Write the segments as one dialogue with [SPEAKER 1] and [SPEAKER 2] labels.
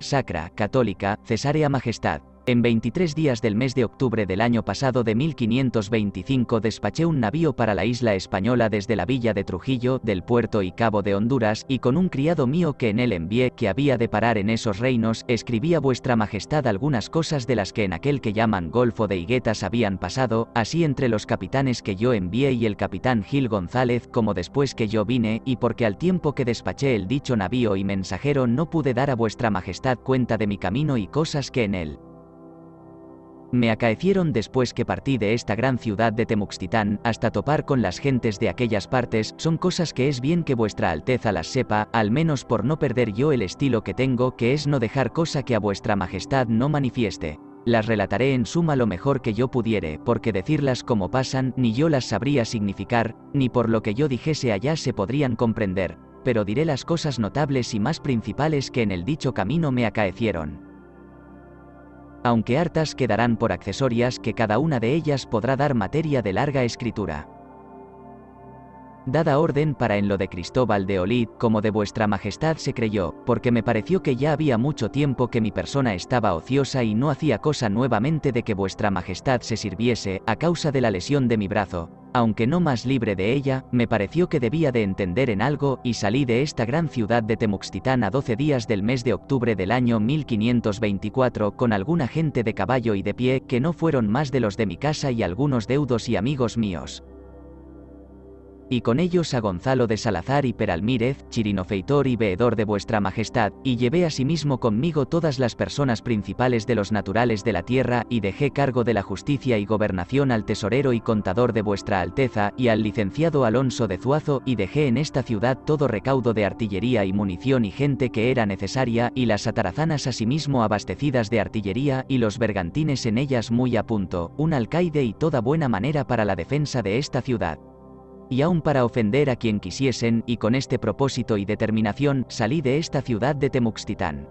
[SPEAKER 1] sacra, católica, cesárea majestad. En 23 días del mes de octubre del año pasado de 1525 despaché un navío para la isla española desde la villa de Trujillo, del puerto y cabo de Honduras, y con un criado mío que en él envié, que había de parar en esos reinos, escribí a vuestra majestad algunas cosas de las que en aquel que llaman Golfo de Higuetas habían pasado, así entre los capitanes que yo envié y el capitán Gil González, como después que yo vine, y porque al tiempo que despaché el dicho navío y mensajero no pude dar a vuestra majestad cuenta de mi camino y cosas que en él me acaecieron después que partí de esta gran ciudad de Temuxtitán, hasta topar con las gentes de aquellas partes, son cosas que es bien que vuestra alteza las sepa, al menos por no perder yo el estilo que tengo, que es no dejar cosa que a vuestra majestad no manifieste. Las relataré en suma lo mejor que yo pudiere, porque decirlas como pasan, ni yo las sabría significar, ni por lo que yo dijese allá se podrían comprender, pero diré las cosas notables y más principales que en el dicho camino me acaecieron. Aunque hartas quedarán por accesorias que cada una de ellas podrá dar materia de larga escritura. Dada orden para en lo de Cristóbal de Olid, como de vuestra majestad se creyó, porque me pareció que ya había mucho tiempo que mi persona estaba ociosa y no hacía cosa nuevamente de que vuestra majestad se sirviese, a causa de la lesión de mi brazo, aunque no más libre de ella, me pareció que debía de entender en algo, y salí de esta gran ciudad de Temuxtitán a 12 días del mes de octubre del año 1524, con alguna gente de caballo y de pie, que no fueron más de los de mi casa y algunos deudos y amigos míos. Y con ellos a Gonzalo de Salazar y Peralmírez, chirinofeitor y veedor de vuestra majestad, y llevé asimismo conmigo todas las personas principales de los naturales de la tierra, y dejé cargo de la justicia y gobernación al tesorero y contador de vuestra alteza, y al licenciado Alonso de Zuazo, y dejé en esta ciudad todo recaudo de artillería y munición y gente que era necesaria, y las atarazanas asimismo abastecidas de artillería, y los bergantines en ellas muy a punto, un alcaide y toda buena manera para la defensa de esta ciudad. Y aun para ofender a quien quisiesen, y con este propósito y determinación, salí de esta ciudad de Temuxtitán.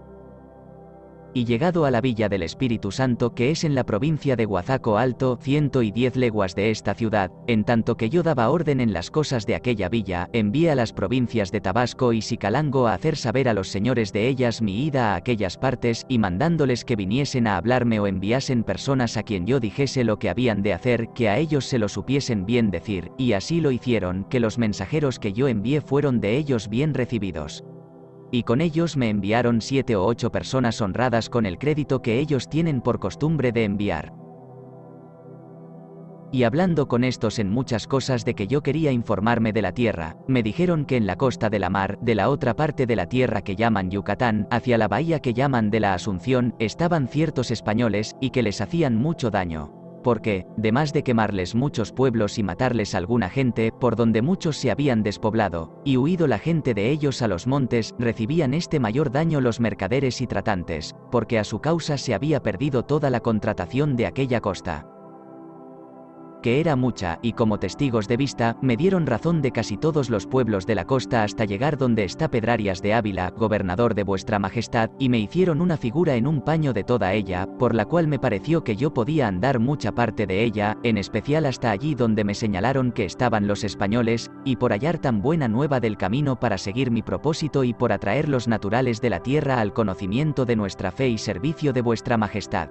[SPEAKER 1] Y llegado a la villa del Espíritu Santo, que es en la provincia de Guazaco Alto, 110 leguas de esta ciudad, en tanto que yo daba orden en las cosas de aquella villa, envié a las provincias de Tabasco y Sicalango a hacer saber a los señores de ellas mi ida a aquellas partes, y mandándoles que viniesen a hablarme o enviasen personas a quien yo dijese lo que habían de hacer, que a ellos se lo supiesen bien decir, y así lo hicieron, que los mensajeros que yo envié fueron de ellos bien recibidos. Y con ellos me enviaron 7 o 8 personas honradas con el crédito que ellos tienen por costumbre de enviar. Y hablando con estos en muchas cosas de que yo quería informarme de la tierra, me dijeron que en la costa de la mar, de la otra parte de la tierra que llaman Yucatán, hacia la bahía que llaman de la Asunción, estaban ciertos españoles, y que les hacían mucho daño. Porque, demás de quemarles muchos pueblos y matarles alguna gente, por donde muchos se habían despoblado, y huido la gente de ellos a los montes, recibían este mayor daño los mercaderes y tratantes, porque a su causa se había perdido toda la contratación de aquella costa, que era mucha, y como testigos de vista, me dieron razón de casi todos los pueblos de la costa hasta llegar donde está Pedrarias de Ávila, gobernador de vuestra majestad, y me hicieron una figura en un paño de toda ella, por la cual me pareció que yo podía andar mucha parte de ella, en especial hasta allí donde me señalaron que estaban los españoles, y por hallar tan buena nueva del camino para seguir mi propósito y por atraer los naturales de la tierra al conocimiento de nuestra fe y servicio de vuestra majestad.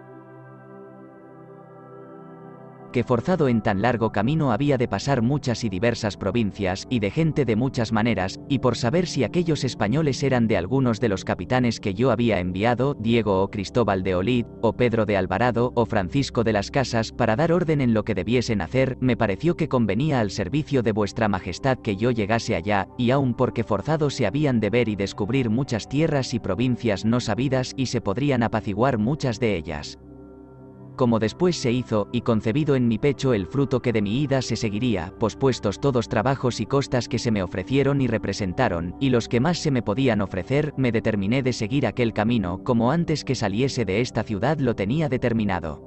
[SPEAKER 1] Que forzado en tan largo camino había de pasar muchas y diversas provincias, y de gente de muchas maneras, y por saber si aquellos españoles eran de algunos de los capitanes que yo había enviado, Diego o Cristóbal de Olid, o Pedro de Alvarado, o Francisco de las Casas, para dar orden en lo que debiesen hacer, me pareció que convenía al servicio de vuestra majestad que yo llegase allá, y aun porque forzados se habían de ver y descubrir muchas tierras y provincias no sabidas, y se podrían apaciguar muchas de ellas. Como después se hizo, y concebido en mi pecho el fruto que de mi ida se seguiría, pospuestos todos trabajos y costas que se me ofrecieron y representaron, y los que más se me podían ofrecer, me determiné de seguir aquel camino, como antes que saliese de esta ciudad lo tenía determinado.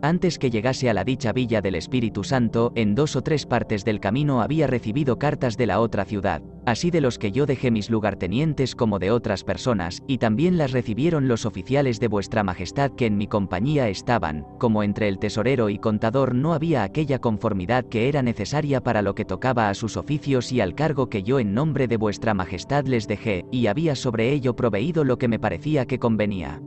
[SPEAKER 1] Antes que llegase a la dicha villa del Espíritu Santo, en 2 o 3 partes del camino había recibido cartas de la otra ciudad, así de los que yo dejé mis lugartenientes como de otras personas, y también las recibieron los oficiales de vuestra majestad que en mi compañía estaban, como entre el tesorero y contador no había aquella conformidad que era necesaria para lo que tocaba a sus oficios y al cargo que yo en nombre de vuestra majestad les dejé, y había sobre ello proveído lo que me parecía que convenía,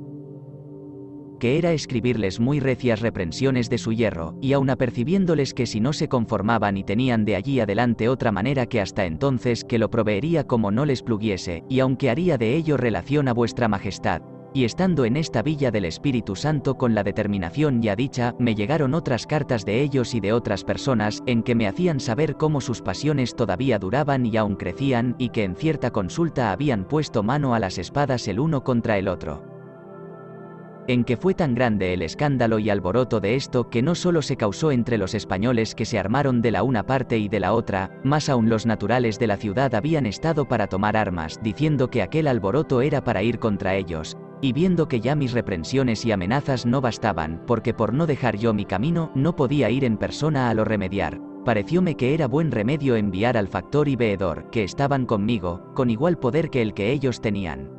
[SPEAKER 1] que era escribirles muy recias reprensiones de su yerro, y aun apercibiéndoles que si no se conformaban y tenían de allí adelante otra manera que hasta entonces que lo proveería como no les pluguiese, y aunque haría de ello relación a vuestra majestad. Y estando en esta villa del Espíritu Santo con la determinación ya dicha, me llegaron otras cartas de ellos y de otras personas, en que me hacían saber cómo sus pasiones todavía duraban y aún crecían, y que en cierta consulta habían puesto mano a las espadas el uno contra el otro. En que fue tan grande el escándalo y alboroto de esto que no solo se causó entre los españoles que se armaron de la una parte y de la otra, más aún los naturales de la ciudad habían estado para tomar armas, diciendo que aquel alboroto era para ir contra ellos, y viendo que ya mis reprensiones y amenazas no bastaban, porque por no dejar yo mi camino, no podía ir en persona a lo remediar, parecióme que era buen remedio enviar al factor y veedor, que estaban conmigo, con igual poder que el que ellos tenían,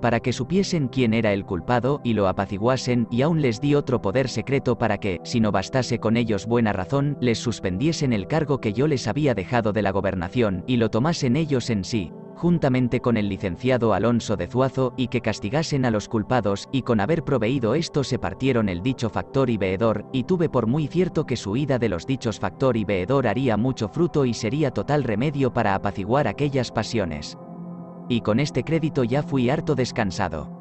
[SPEAKER 1] para que supiesen quién era el culpado y lo apaciguasen, y aún les di otro poder secreto para que, si no bastase con ellos buena razón, les suspendiesen el cargo que yo les había dejado de la gobernación, y lo tomasen ellos en sí, juntamente con el licenciado Alonso de Zuazo, y que castigasen a los culpados, y con haber proveído esto se partieron el dicho factor y veedor, y tuve por muy cierto que su huida de los dichos factor y veedor haría mucho fruto y sería total remedio para apaciguar aquellas pasiones. Y con este crédito ya fui harto descansado.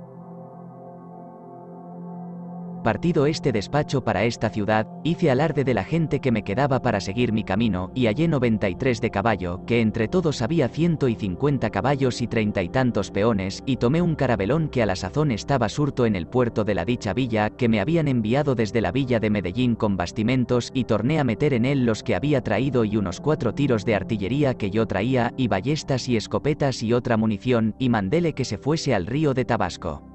[SPEAKER 1] Partido este despacho para esta ciudad, hice alarde de la gente que me quedaba para seguir mi camino, y hallé 93 de caballo, que entre todos había 150 caballos y 30 y tantos peones, y tomé un carabelón que a la sazón estaba surto en el puerto de la dicha villa, que me habían enviado desde la villa de Medellín con bastimentos, y torné a meter en él los que había traído y unos 4 tiros de artillería que yo traía, y ballestas y escopetas y otra munición, y mandéle que se fuese al río de Tabasco,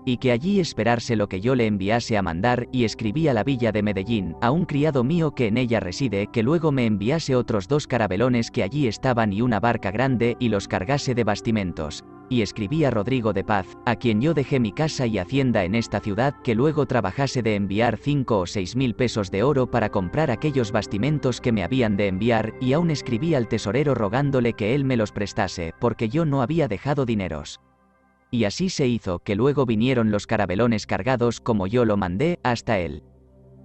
[SPEAKER 1] y que allí esperarse lo que yo le enviase a mandar, y escribí a la villa de Medellín, a un criado mío que en ella reside, que luego me enviase otros 2 carabelones que allí estaban y una barca grande, y los cargase de bastimentos. Y escribí a Rodrigo de Paz, a quien yo dejé mi casa y hacienda en esta ciudad, que luego trabajase de enviar 5 o 6 mil pesos de oro para comprar aquellos bastimentos que me habían de enviar, y aún escribí al tesorero rogándole que él me los prestase, porque yo no había dejado dineros. Y así se hizo, que luego vinieron los carabelones cargados como yo lo mandé, hasta el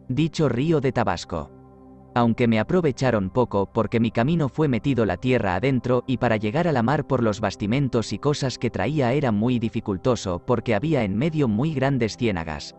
[SPEAKER 1] dicho río de Tabasco. Aunque me aprovecharon poco, porque mi camino fue metido la tierra adentro, y para llegar a la mar por los bastimentos y cosas que traía era muy dificultoso, porque había en medio muy grandes ciénagas.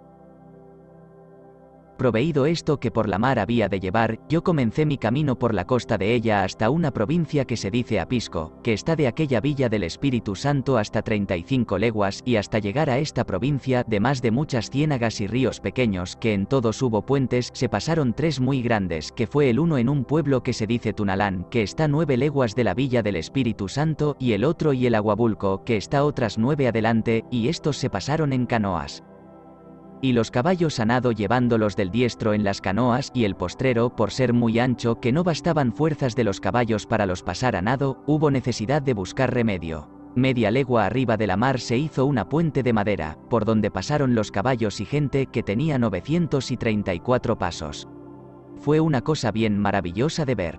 [SPEAKER 1] Proveído esto que por la mar había de llevar, yo comencé mi camino por la costa de ella hasta una provincia que se dice Apisco, que está de aquella villa del Espíritu Santo hasta 35 leguas, y hasta llegar a esta provincia, de más de muchas ciénagas y ríos pequeños, que en todos hubo puentes, se pasaron 3 muy grandes, que fue el uno en un pueblo que se dice Tunalán, que está 9 leguas de la villa del Espíritu Santo, y el otro y el Aguabulco, que está otras 9 adelante, y estos se pasaron en canoas. Y los caballos a nado llevándolos del diestro en las canoas, y el postrero, por ser muy ancho que no bastaban fuerzas de los caballos para los pasar a nado, hubo necesidad de buscar remedio. Media legua arriba de la mar se hizo una puente de madera, por donde pasaron los caballos y gente que tenía 934 pasos. Fue una cosa bien maravillosa de ver.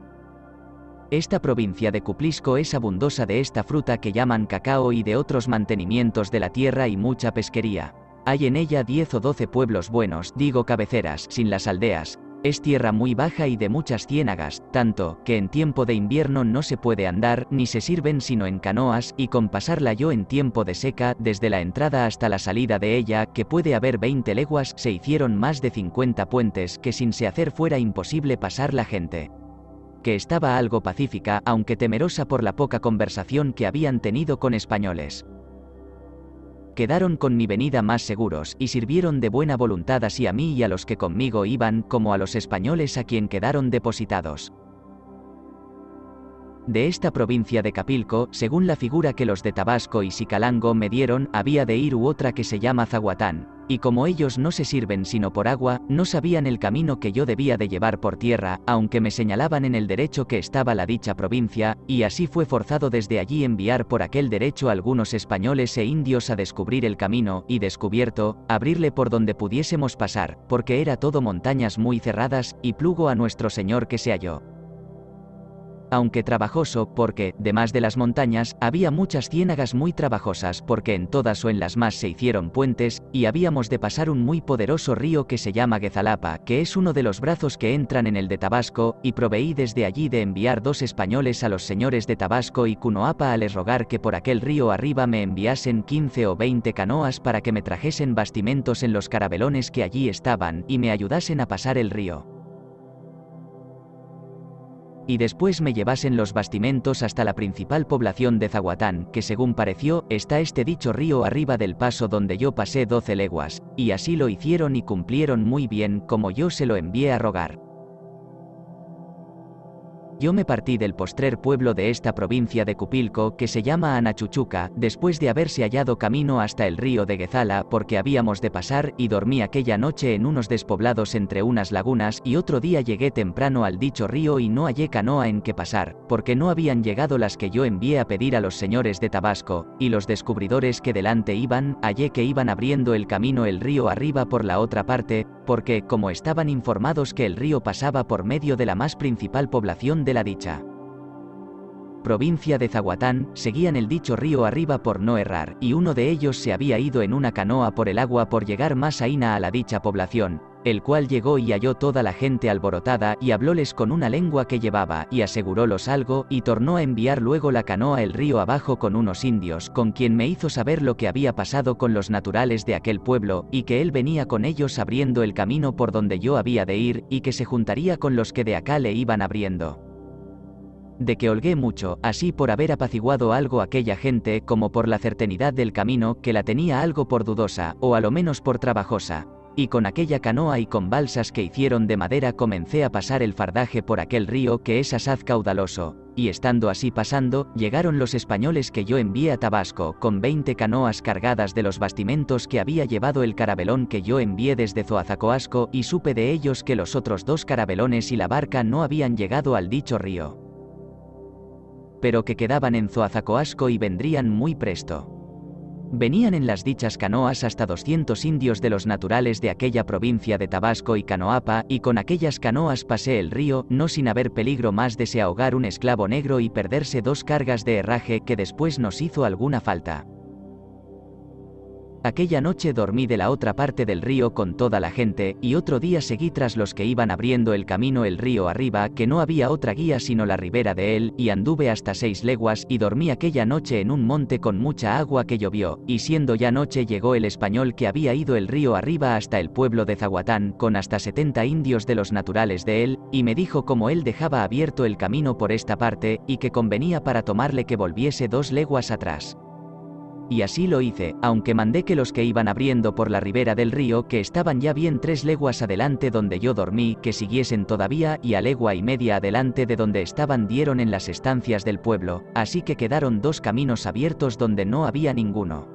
[SPEAKER 1] Esta provincia de Cuplisco es abundosa de esta fruta que llaman cacao y de otros mantenimientos de la tierra y mucha pesquería. Hay en ella 10 o 12 pueblos buenos, digo cabeceras, sin las aldeas. Es tierra muy baja y de muchas ciénagas, tanto, que en tiempo de invierno no se puede andar, ni se sirven sino en canoas, y con pasarla yo en tiempo de seca, desde la entrada hasta la salida de ella, que puede haber 20 leguas, se hicieron más de 50 puentes, que sin se hacer fuera imposible pasar la gente. Que estaba algo pacífica, aunque temerosa por la poca conversación que habían tenido con españoles. Quedaron con mi venida más seguros, y sirvieron de buena voluntad así a mí y a los que conmigo iban, como a los españoles a quien quedaron depositados. De esta provincia de Capilco, según la figura que los de Tabasco y Sicalango me dieron, había de ir u otra que se llama Zaguatán, y como ellos no se sirven sino por agua, no sabían el camino que yo debía de llevar por tierra, aunque me señalaban en el derecho que estaba la dicha provincia, y así fue forzado desde allí enviar por aquel derecho algunos españoles e indios a descubrir el camino, y descubierto, abrirle por donde pudiésemos pasar, porque era todo montañas muy cerradas, y plugo a nuestro Señor que se halló. Aunque trabajoso, porque, demás de las montañas, había muchas ciénagas muy trabajosas, porque en todas o en las más se hicieron puentes, y habíamos de pasar un muy poderoso río que se llama Guezalapa, que es uno de los brazos que entran en el de Tabasco, y proveí desde allí de enviar 2 españoles a los señores de Tabasco y Cunoapa a les rogar que por aquel río arriba me enviasen 15 o 20 canoas para que me trajesen bastimentos en los carabelones que allí estaban, y me ayudasen a pasar el río. Y después me llevasen los bastimentos hasta la principal población de Zaguatán, que según pareció, está este dicho río arriba del paso donde yo pasé 12 leguas, y así lo hicieron y cumplieron muy bien, como yo se lo envié a rogar. Yo me partí del postrer pueblo de esta provincia de Cupilco, que se llama Anachuchuca, después de haberse hallado camino hasta el río de Guezala, porque habíamos de pasar, y dormí aquella noche en unos despoblados entre unas lagunas, y otro día llegué temprano al dicho río y no hallé canoa en que pasar, porque no habían llegado las que yo envié a pedir a los señores de Tabasco, y los descubridores que delante iban, hallé que iban abriendo el camino el río arriba por la otra parte, porque, como estaban informados que el río pasaba por medio de la más principal población de la dicha provincia de Zaguatán, seguían el dicho río arriba por no errar, y uno de ellos se había ido en una canoa por el agua por llegar más aína a la dicha población, el cual llegó y halló toda la gente alborotada, y hablóles con una lengua que llevaba, y asegurólos algo, y tornó a enviar luego la canoa el río abajo con unos indios, con quien me hizo saber lo que había pasado con los naturales de aquel pueblo, y que él venía con ellos abriendo el camino por donde yo había de ir, y que se juntaría con los que de acá le iban abriendo. De que holgué mucho, así por haber apaciguado algo aquella gente, como por la certainidad del camino, que la tenía algo por dudosa, o a lo menos por trabajosa, y con aquella canoa y con balsas que hicieron de madera comencé a pasar el fardaje por aquel río que es asaz caudaloso, y estando así pasando, llegaron los españoles que yo envié a Tabasco, con 20 canoas cargadas de los bastimentos que había llevado el carabelón que yo envié desde Zoazacoasco, y supe de ellos que los otros 2 carabelones y la barca no habían llegado al dicho río, pero que quedaban en Zoazacoasco y vendrían muy presto. Venían en las dichas canoas hasta 200 indios de los naturales de aquella provincia de Tabasco y Canoapa, y con aquellas canoas pasé el río, no sin haber peligro más de se ahogar un esclavo negro y perderse 2 cargas de herraje que después nos hizo alguna falta. Aquella noche dormí de la otra parte del río con toda la gente, y otro día seguí tras los que iban abriendo el camino el río arriba, que no había otra guía sino la ribera de él, y anduve hasta 6 leguas, y dormí aquella noche en un monte con mucha agua que llovió, y siendo ya noche llegó el español que había ido el río arriba hasta el pueblo de Zaguatán, con hasta 70 indios de los naturales de él, y me dijo como él dejaba abierto el camino por esta parte, y que convenía para tomarle que volviese 2 leguas atrás. Y así lo hice, aunque mandé que los que iban abriendo por la ribera del río, que estaban ya bien 3 leguas adelante donde yo dormí, que siguiesen todavía, y a legua y media adelante de donde estaban dieron en las estancias del pueblo, así que quedaron 2 caminos abiertos donde no había ninguno.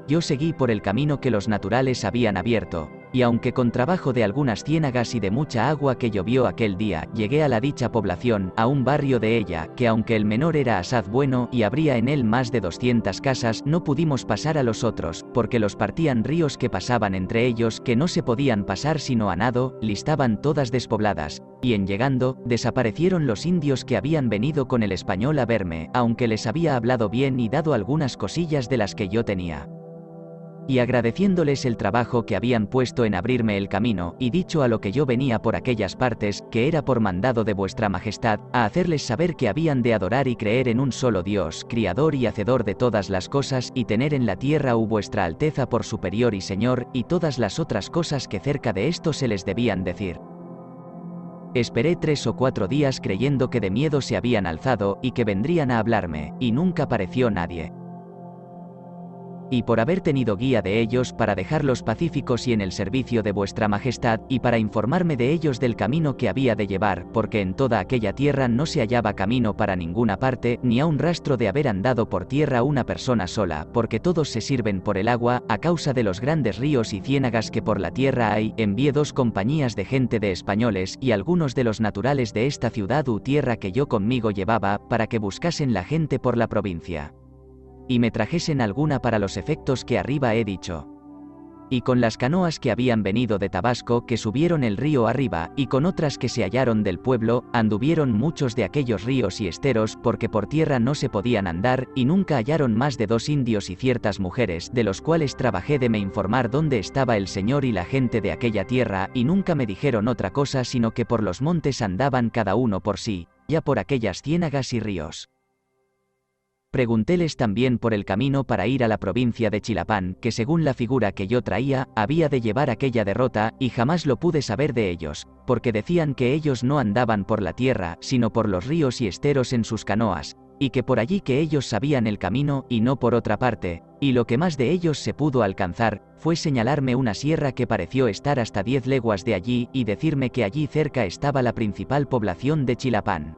[SPEAKER 1] Yo seguí por el camino que los naturales habían abierto, y aunque con trabajo de algunas ciénagas y de mucha agua que llovió aquel día, llegué a la dicha población, a un barrio de ella, que aunque el menor era asaz bueno y habría en él más de 200 casas, no pudimos pasar a los otros, porque los partían ríos que pasaban entre ellos, que no se podían pasar sino a nado, listaban todas despobladas, y en llegando, desaparecieron los indios que habían venido con el español a verme, aunque les había hablado bien y dado algunas cosillas de las que yo tenía. Y agradeciéndoles el trabajo que habían puesto en abrirme el camino, y dicho a lo que yo venía por aquellas partes, que era por mandado de vuestra majestad, a hacerles saber que habían de adorar y creer en un solo Dios, criador y hacedor de todas las cosas, y tener en la tierra vuestra alteza por superior y señor, y todas las otras cosas que cerca de esto se les debían decir. Esperé 3 o 4 días creyendo que de miedo se habían alzado, y que vendrían a hablarme, y nunca apareció nadie. y por haber tenido guía de ellos para dejarlos pacíficos y en el servicio de vuestra majestad, y para informarme de ellos del camino que había de llevar, porque en toda aquella tierra no se hallaba camino para ninguna parte, ni aun rastro de haber andado por tierra una persona sola, porque todos se sirven por el agua, a causa de los grandes ríos y ciénagas que por la tierra hay. Envié 2 compañías de gente de españoles, y algunos de los naturales de esta ciudad u tierra que yo conmigo llevaba, para que buscasen la gente por la provincia. Y me trajesen alguna para los efectos que arriba he dicho. Y con las canoas que habían venido de Tabasco que subieron el río arriba, y con otras que se hallaron del pueblo, anduvieron muchos de aquellos ríos y esteros, porque por tierra no se podían andar, y nunca hallaron más de 2 indios y ciertas mujeres, de los cuales trabajé de me informar dónde estaba el Señor y la gente de aquella tierra, y nunca me dijeron otra cosa sino que por los montes andaban cada uno por sí, ya por aquellas ciénagas y ríos. Preguntéles también por el camino para ir a la provincia de Chilapán, que según la figura que yo traía, había de llevar aquella derrota, y jamás lo pude saber de ellos, porque decían que ellos no andaban por la tierra, sino por los ríos y esteros en sus canoas, y que por allí que ellos sabían el camino, y no por otra parte, y lo que más de ellos se pudo alcanzar, fue señalarme una sierra que pareció estar hasta 10 leguas de allí, y decirme que allí cerca estaba la principal población de Chilapán.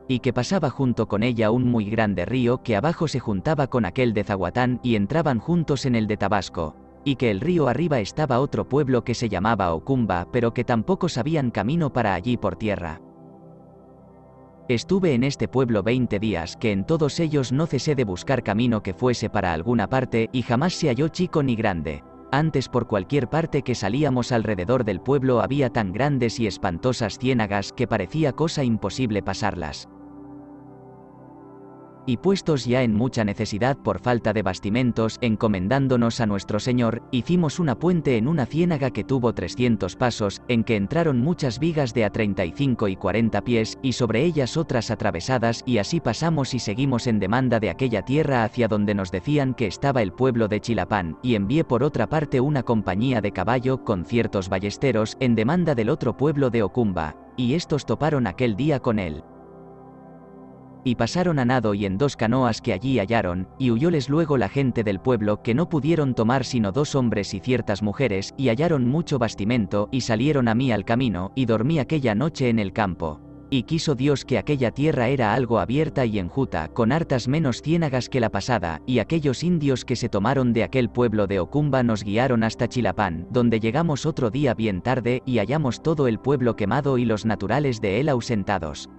[SPEAKER 1] Y que pasaba junto con ella un muy grande río que abajo se juntaba con aquel de Zaguatán y entraban juntos en el de Tabasco, y que el río arriba estaba otro pueblo que se llamaba Ocumba, pero que tampoco sabían camino para allí por tierra. Estuve en este pueblo 20 días, que en todos ellos no cesé de buscar camino que fuese para alguna parte, y jamás se halló chico ni grande. Antes por cualquier parte que salíamos alrededor del pueblo había tan grandes y espantosas ciénagas que parecía cosa imposible pasarlas. Y puestos ya en mucha necesidad por falta de bastimentos, encomendándonos a nuestro Señor, hicimos una puente en una ciénaga que tuvo 300 pasos, en que entraron muchas vigas de a 35 y 40 pies, y sobre ellas otras atravesadas, y así pasamos y seguimos en demanda de aquella tierra hacia donde nos decían que estaba el pueblo de Chilapán, y envié por otra parte una compañía de caballo, con ciertos ballesteros, en demanda del otro pueblo de Ocumba, y estos toparon aquel día con él. Y pasaron a nado y en 2 canoas que allí hallaron, y huyóles luego la gente del pueblo, que no pudieron tomar sino 2 hombres y ciertas mujeres, y hallaron mucho bastimento, y salieron a mí al camino, y dormí aquella noche en el campo. Y quiso Dios que aquella tierra era algo abierta y enjuta, con hartas menos ciénagas que la pasada, y aquellos indios que se tomaron de aquel pueblo de Ocumba nos guiaron hasta Chilapán, donde llegamos otro día bien tarde, y hallamos todo el pueblo quemado y los naturales de él ausentados.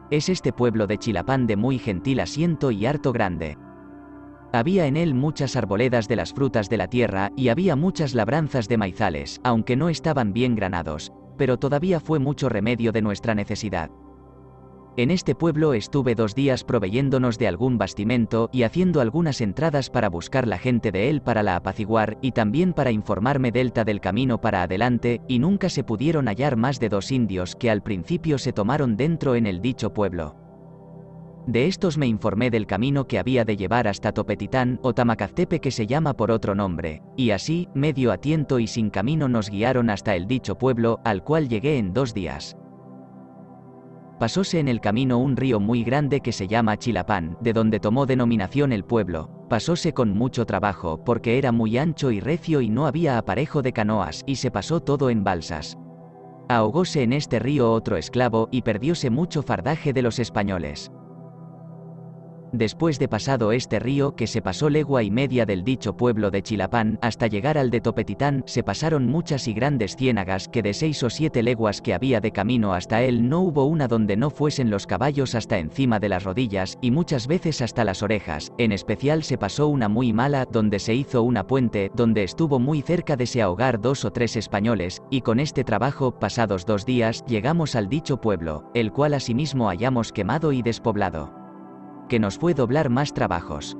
[SPEAKER 1] Es este pueblo de Chilapán de muy gentil asiento y harto grande. Había en él muchas arboledas de las frutas de la tierra, y había muchas labranzas de maizales, aunque no estaban bien granados, pero todavía fue mucho remedio de nuestra necesidad. En este pueblo estuve 2 días proveyéndonos de algún bastimento y haciendo algunas entradas para buscar la gente de él para la apaciguar, y también para informarme delta del camino para adelante, y nunca se pudieron hallar más de 2 indios que al principio se tomaron dentro en el dicho pueblo. De estos me informé del camino que había de llevar hasta Topetitán o Tamacaztepe, que se llama por otro nombre, y así, medio a tiento y sin camino nos guiaron hasta el dicho pueblo, al cual llegué en 2 días. Pasóse en el camino un río muy grande que se llama Chilapán, de donde tomó denominación el pueblo. Pasóse con mucho trabajo, porque era muy ancho y recio y no había aparejo de canoas, y se pasó todo en balsas. Ahogóse en este río otro esclavo, y perdióse mucho fardaje de los españoles. Después de pasado este río, que se pasó legua y media del dicho pueblo de Chilapán, hasta llegar al de Topetitán, se pasaron muchas y grandes ciénagas, que de 6 o 7 leguas que había de camino hasta él no hubo una donde no fuesen los caballos hasta encima de las rodillas, y muchas veces hasta las orejas. En especial se pasó una muy mala, donde se hizo una puente, donde estuvo muy cerca de se ahogar 2 o 3 españoles, y con este trabajo, pasados 2 días, llegamos al dicho pueblo, el cual asimismo hallamos quemado y despoblado, que nos fue doblar más trabajos.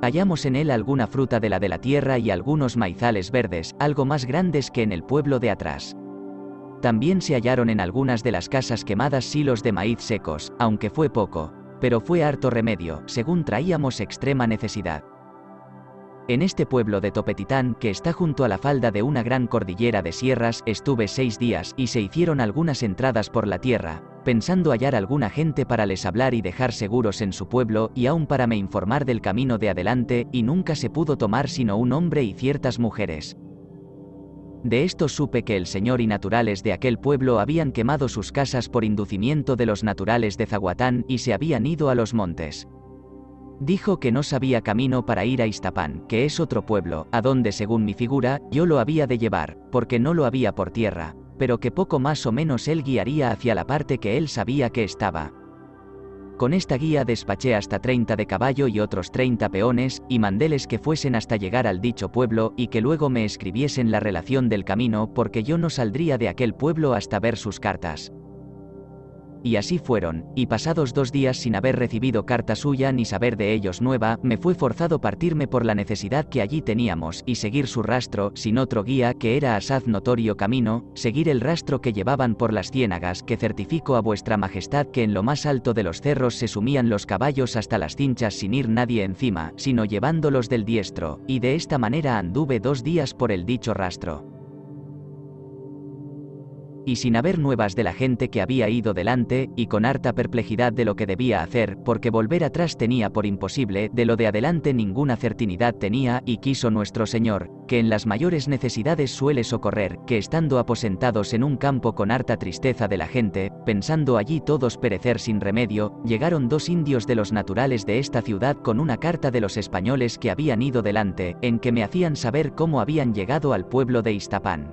[SPEAKER 1] Hallamos en él alguna fruta de la tierra y algunos maizales verdes, algo más grandes que en el pueblo de atrás. También se hallaron en algunas de las casas quemadas silos de maíz secos, aunque fue poco, pero fue harto remedio, según traíamos extrema necesidad. En este pueblo de Topetitán, que está junto a la falda de una gran cordillera de sierras, estuve 6 días, y se hicieron algunas entradas por la tierra, pensando hallar alguna gente para les hablar y dejar seguros en su pueblo, y aún para me informar del camino de adelante, y nunca se pudo tomar sino un hombre y ciertas mujeres. De esto supe que el señor y naturales de aquel pueblo habían quemado sus casas por inducimiento de los naturales de Zaguatán y se habían ido a los montes. Dijo que no sabía camino para ir a Iztapán, que es otro pueblo, a donde según mi figura, yo lo había de llevar, porque no lo había por tierra, pero que poco más o menos él guiaría hacia la parte que él sabía que estaba. Con esta guía despaché hasta 30 de caballo y otros 30 peones, y mandéles que fuesen hasta llegar al dicho pueblo y que luego me escribiesen la relación del camino, porque yo no saldría de aquel pueblo hasta ver sus cartas. Y así fueron, y pasados 2 días sin haber recibido carta suya ni saber de ellos nueva, me fue forzado partirme por la necesidad que allí teníamos, y seguir su rastro, sin otro guía que era asaz notorio camino, seguir el rastro que llevaban por las ciénagas, que certifico a vuestra majestad que en lo más alto de los cerros se sumían los caballos hasta las cinchas sin ir nadie encima, sino llevándolos del diestro, y de esta manera anduve 2 días por el dicho rastro. Y sin haber nuevas de la gente que había ido delante, y con harta perplejidad de lo que debía hacer, porque volver atrás tenía por imposible, de lo de adelante ninguna certinidad tenía, y quiso nuestro Señor, que en las mayores necesidades suele socorrer, que estando aposentados en un campo con harta tristeza de la gente, pensando allí todos perecer sin remedio, llegaron 2 indios de los naturales de esta ciudad con una carta de los españoles que habían ido delante, en que me hacían saber cómo habían llegado al pueblo de Iztapán.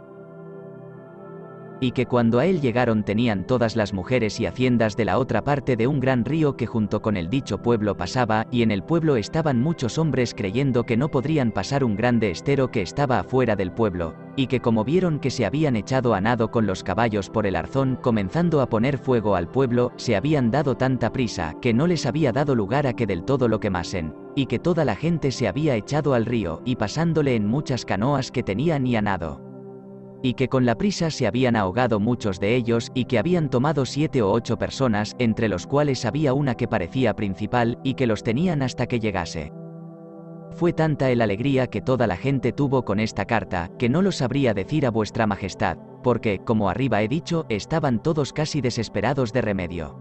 [SPEAKER 1] Y que cuando a él llegaron tenían todas las mujeres y haciendas de la otra parte de un gran río que junto con el dicho pueblo pasaba, y en el pueblo estaban muchos hombres creyendo que no podrían pasar un grande estero que estaba afuera del pueblo, y que como vieron que se habían echado a nado con los caballos por el arzón comenzando a poner fuego al pueblo, se habían dado tanta prisa que no les había dado lugar a que del todo lo quemasen, y que toda la gente se había echado al río y pasándole en muchas canoas que tenían y a nado. Y que con la prisa se habían ahogado muchos de ellos, y que habían tomado 7 o 8 personas, entre los cuales había una que parecía principal, y que los tenían hasta que llegase. Fue tanta el alegría que toda la gente tuvo con esta carta, que no lo sabría decir a vuestra majestad, porque, como arriba he dicho, estaban todos casi desesperados de remedio.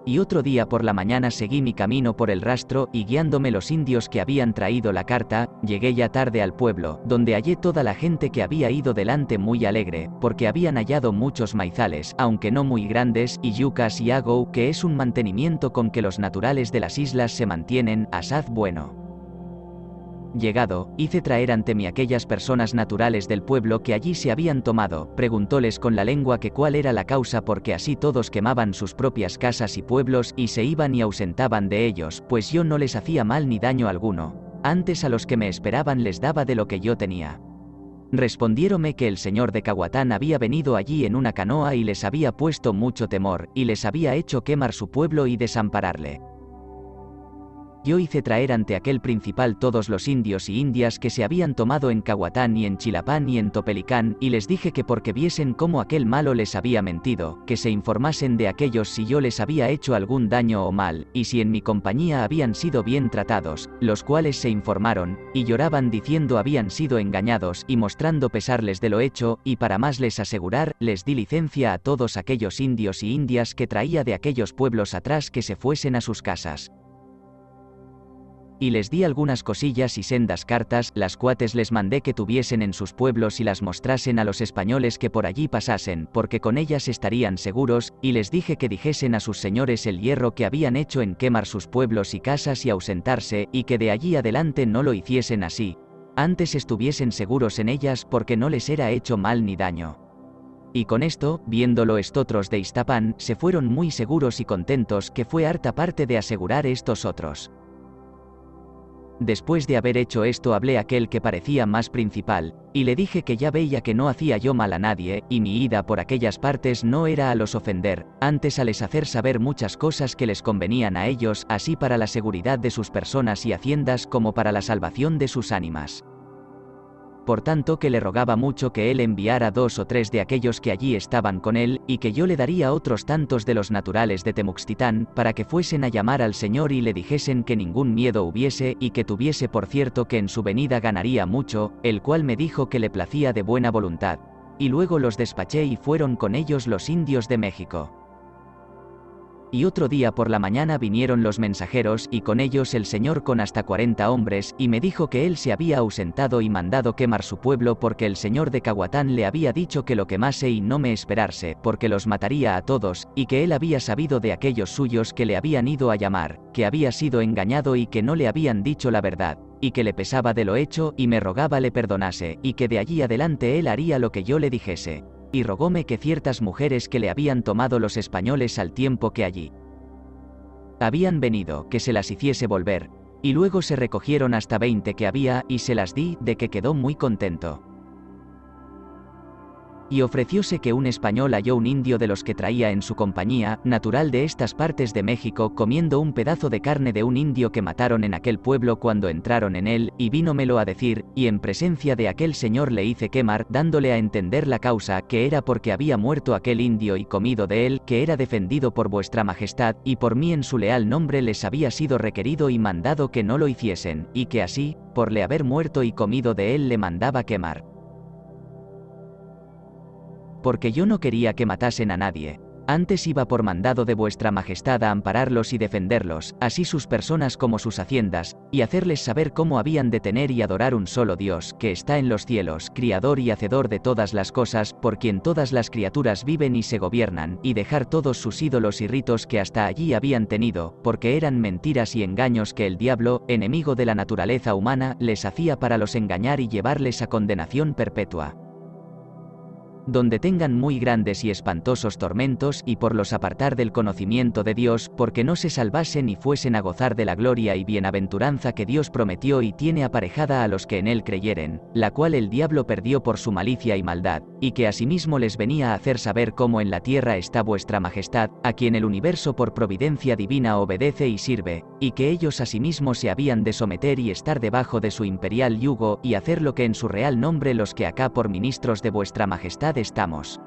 [SPEAKER 1] Y otro día por la mañana seguí mi camino por el rastro, y guiándome los indios que habían traído la carta, llegué ya tarde al pueblo, donde hallé toda la gente que había ido delante muy alegre, porque habían hallado muchos maizales, aunque no muy grandes, y yucas y agou, que es un mantenimiento con que los naturales de las islas se mantienen, asaz bueno. Llegado, hice traer ante mí aquellas personas naturales del pueblo que allí se habían tomado, preguntóles con la lengua que cuál era la causa porque así todos quemaban sus propias casas y pueblos y se iban y ausentaban de ellos, pues yo no les hacía mal ni daño alguno, antes a los que me esperaban les daba de lo que yo tenía. Respondiéronme que el señor de Caguatán había venido allí en una canoa y les había puesto mucho temor, y les había hecho quemar su pueblo y desampararle. Yo hice traer ante aquel principal todos los indios y indias que se habían tomado en Caguatán y en Chilapán y en Topelicán, y les dije que porque viesen cómo aquel malo les había mentido, que se informasen de aquellos si yo les había hecho algún daño o mal, y si en mi compañía habían sido bien tratados, los cuales se informaron, y lloraban diciendo habían sido engañados y mostrando pesarles de lo hecho, y para más les asegurar, les di licencia a todos aquellos indios y indias que traía de aquellos pueblos atrás que se fuesen a sus casas. Y les di algunas cosillas y sendas cartas, las cuates les mandé que tuviesen en sus pueblos y las mostrasen a los españoles que por allí pasasen, porque con ellas estarían seguros, y les dije que dijesen a sus señores el hierro que habían hecho en quemar sus pueblos y casas y ausentarse, y que de allí adelante no lo hiciesen así, antes estuviesen seguros en ellas porque no les era hecho mal ni daño. Y con esto, viéndolo estotros de Iztapán, se fueron muy seguros y contentos, que fue harta parte de asegurar estos otros. Después de haber hecho esto hablé a aquel que parecía más principal, y le dije que ya veía que no hacía yo mal a nadie, y mi ida por aquellas partes no era a los ofender, antes a les hacer saber muchas cosas que les convenían a ellos, así para la seguridad de sus personas y haciendas como para la salvación de sus ánimas. Por tanto que le rogaba mucho que él enviara 2 o 3 de aquellos que allí estaban con él, y que yo le daría otros tantos de los naturales de Temuxtitán, para que fuesen a llamar al Señor y le dijesen que ningún miedo hubiese, y que tuviese por cierto que en su venida ganaría mucho, el cual me dijo que le placía de buena voluntad. y luego los despaché y fueron con ellos los indios de México. Y otro día por la mañana vinieron los mensajeros y con ellos el Señor con hasta 40 hombres, y me dijo que él se había ausentado y mandado quemar su pueblo porque el Señor de Caguatán le había dicho que lo quemase y no me esperarse, porque los mataría a todos, y que él había sabido de aquellos suyos que le habían ido a llamar, que había sido engañado y que no le habían dicho la verdad, y que le pesaba de lo hecho y me rogaba le perdonase, y que de allí adelante él haría lo que yo le dijese. Y rogóme que ciertas mujeres que le habían tomado los españoles al tiempo que allí habían venido, que se las hiciese volver, y luego se recogieron hasta 20 que había, y se las di, de que quedó muy contento. Y ofrecióse que un español halló un indio de los que traía en su compañía, natural de estas partes de México, comiendo un pedazo de carne de un indio que mataron en aquel pueblo cuando entraron en él, y vínomelo a decir, y en presencia de aquel señor le hice quemar, dándole a entender la causa, que era porque había muerto aquel indio y comido de él, que era defendido por vuestra majestad, y por mí en su leal nombre les había sido requerido y mandado que no lo hiciesen, y que así, por le haber muerto y comido de él le mandaba quemar. Porque yo no quería que matasen a nadie, antes iba por mandado de vuestra majestad a ampararlos y defenderlos, así sus personas como sus haciendas, y hacerles saber cómo habían de tener y adorar un solo Dios, que está en los cielos, criador y hacedor de todas las cosas, por quien todas las criaturas viven y se gobiernan, y dejar todos sus ídolos y ritos que hasta allí habían tenido, porque eran mentiras y engaños que el diablo, enemigo de la naturaleza humana, les hacía para los engañar y llevarles a condenación perpetua, donde tengan muy grandes y espantosos tormentos, y por los apartar del conocimiento de Dios, porque no se salvasen y fuesen a gozar de la gloria y bienaventuranza que Dios prometió y tiene aparejada a los que en él creyeren, la cual el diablo perdió por su malicia y maldad, y que asimismo les venía a hacer saber cómo en la tierra está vuestra majestad, a quien el universo por providencia divina obedece y sirve, y que ellos asimismo se habían de someter y estar debajo de su imperial yugo, y hacer lo que en su real nombre los que acá por ministros de vuestra majestad estamos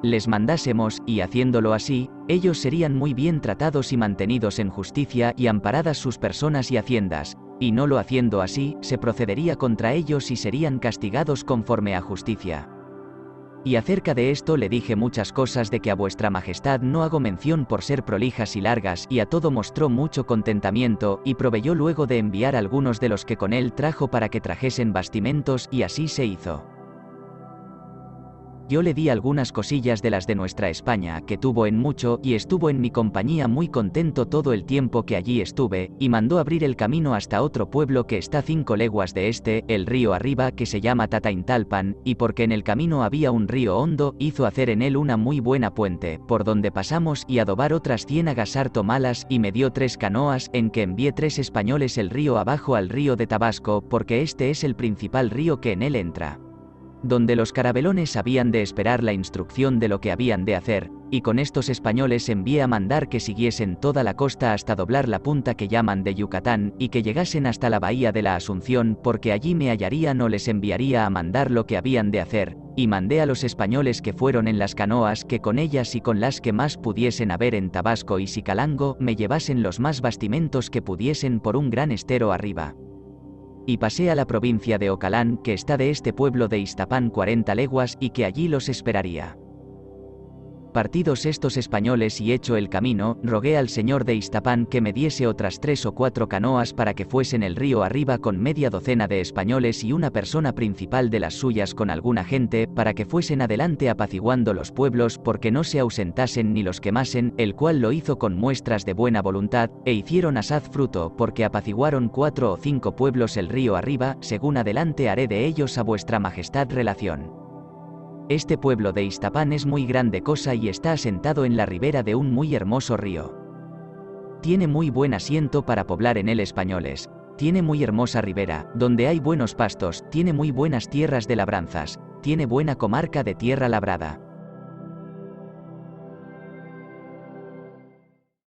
[SPEAKER 1] les mandásemos, y haciéndolo así, ellos serían muy bien tratados y mantenidos en justicia y amparadas sus personas y haciendas, y no lo haciendo así, se procedería contra ellos y serían castigados conforme a justicia. Y acerca de esto le dije muchas cosas de que a vuestra majestad no hago mención por ser prolijas y largas, y a todo mostró mucho contentamiento, y proveyó luego de enviar algunos de los que con él trajo para que trajesen bastimentos, y así se hizo. Yo le di algunas cosillas de las de nuestra España, que tuvo en mucho, y estuvo en mi compañía muy contento todo el tiempo que allí estuve, y mandó abrir el camino hasta otro pueblo que está 5 leguas de este, el río arriba, que se llama Tataintalpan, y porque en el camino había un río hondo, hizo hacer en él una muy buena puente, por donde pasamos, y adobar otras ciénagas harto malas, y me dio 3 canoas, en que envié 3 españoles el río abajo al río de Tabasco, porque este es el principal río que en él entra, donde los carabelones habían de esperar la instrucción de lo que habían de hacer, y con estos españoles envié a mandar que siguiesen toda la costa hasta doblar la punta que llaman de Yucatán, y que llegasen hasta la bahía de la Asunción, porque allí me hallarían o les enviaría a mandar lo que habían de hacer, y mandé a los españoles que fueron en las canoas que con ellas y con las que más pudiesen haber en Tabasco y Sicalango, me llevasen los más bastimentos que pudiesen por un gran estero arriba. Y pasé a la provincia de Ocalán, que está de este pueblo de Iztapán 40 leguas, y que allí los esperaría. Partidos estos españoles y hecho el camino, rogué al señor de Iztapán que me diese otras 3 o 4 canoas para que fuesen el río arriba con media docena de españoles y una persona principal de las suyas con alguna gente, para que fuesen adelante apaciguando los pueblos porque no se ausentasen ni los quemasen, el cual lo hizo con muestras de buena voluntad, e hicieron asaz fruto porque apaciguaron 4 o 5 pueblos el río arriba, según adelante haré de ellos a vuestra majestad relación. Este pueblo de Iztapán es muy grande cosa y está asentado en la ribera de un muy hermoso río. Tiene muy buen asiento para poblar en él españoles, tiene muy hermosa ribera, donde hay buenos pastos, tiene muy buenas tierras de labranzas, tiene buena comarca de tierra labrada.